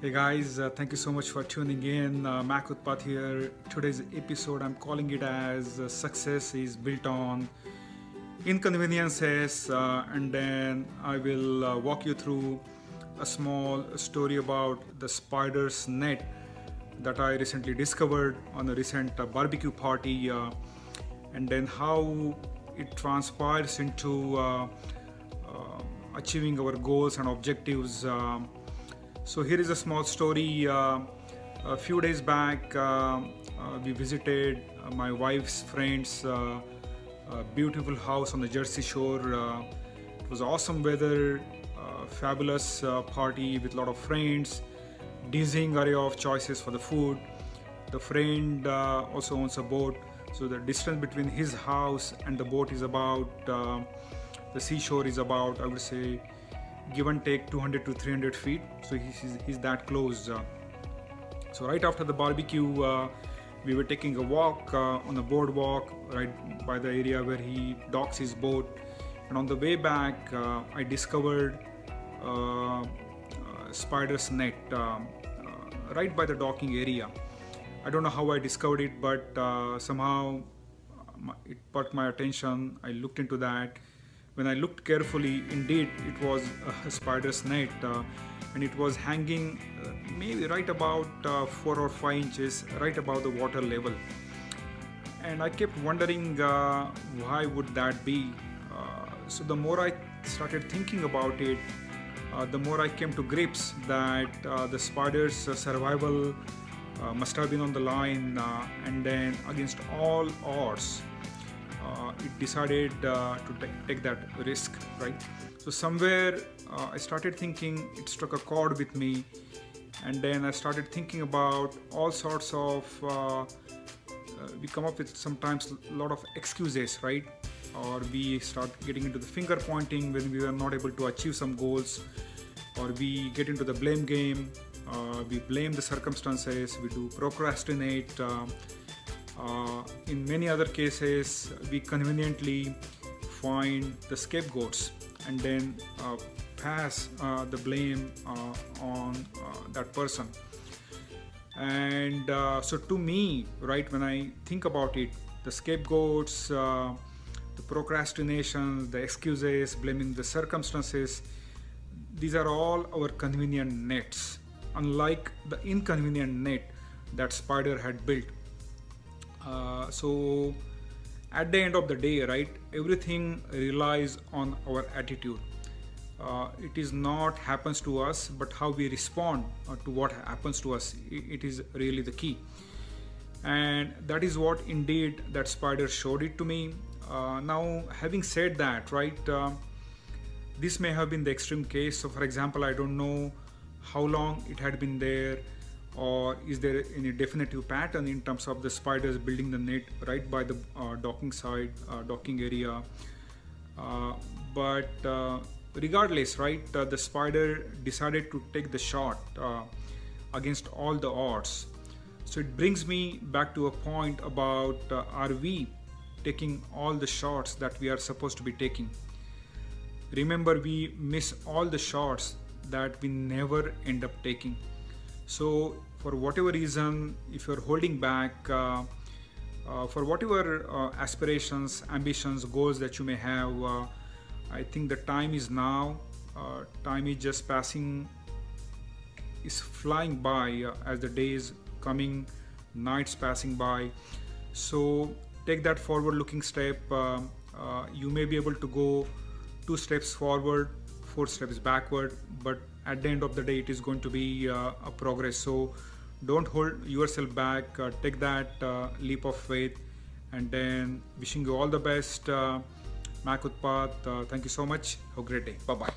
Hey guys, thank you so much for tuning in. Mac Utpat here. Today's episode, I'm calling it as Success is Built on Inconveniences, and then I will walk you through a small story about the spider's net that I recently discovered on a recent barbecue party, and then how it transpires into achieving our goals and objectives. So here is a small story. A few days back, we visited my wife's friend's beautiful house on the Jersey Shore. It was awesome weather, fabulous party with a lot of friends, dizzying array of choices for the food. The friend also owns a boat, so the distance between his house and the boat is about, the seashore is about, I would say, give and take 200 to 300 feet. So he's that close. So right after the barbecue, we were taking a walk on a boardwalk right by the area where he docks his boat. And on the way back, I discovered spider's net right by the docking area. I don't know how I discovered it, but somehow it caught my attention. I looked into that. When I looked carefully, indeed it was a spider's net, and it was hanging maybe right about 4 or 5 inches right above the water level. And I kept wondering why would that be. So the more I started thinking about it, the more I came to grips that the spider's survival must have been on the line, and then against all odds, it decided to take that risk, right? So somewhere I started thinking, it struck a chord with me, and then I started thinking about all sorts of, we come up with sometimes a lot of excuses, right? Or we start getting into the finger pointing when we are not able to achieve some goals, or we get into the blame game, we blame the circumstances, we do procrastinate. In many other cases, we conveniently find the scapegoats and then pass the blame on that person. And so to me, right, when I think about it, the scapegoats, the procrastination, the excuses, blaming the circumstances, these are all our convenient nets, unlike the inconvenient net that spider had built. So at the end of the day, right, everything relies on our attitude. It is not happens to us, but how we respond to what happens to us. It is really the key. And that is what indeed that spider showed it to me. Now, having said that, right, this may have been the extreme case. So for example, I don't know how long it had been there, or is there any definitive pattern in terms of the spiders building the net right by the docking side, docking area. But regardless, right, the spider decided to take the shot against all the odds. So it brings me back to a point about are we taking all the shots that we are supposed to be taking? Remember, we miss all the shots that we never end up taking. So for whatever reason, if you're holding back, for whatever aspirations, ambitions, goals that you may have, I think the time is now. Time is just passing, is flying by as the days coming, nights passing by. So take that forward looking step. You may be able to go 2 steps forward, 4 steps backward, but at the end of the day, it is going to be a progress. So don't hold yourself back. Take that leap of faith, and then wishing you all the best. Mac Utpat, thank you so much. Have a great day. Bye bye.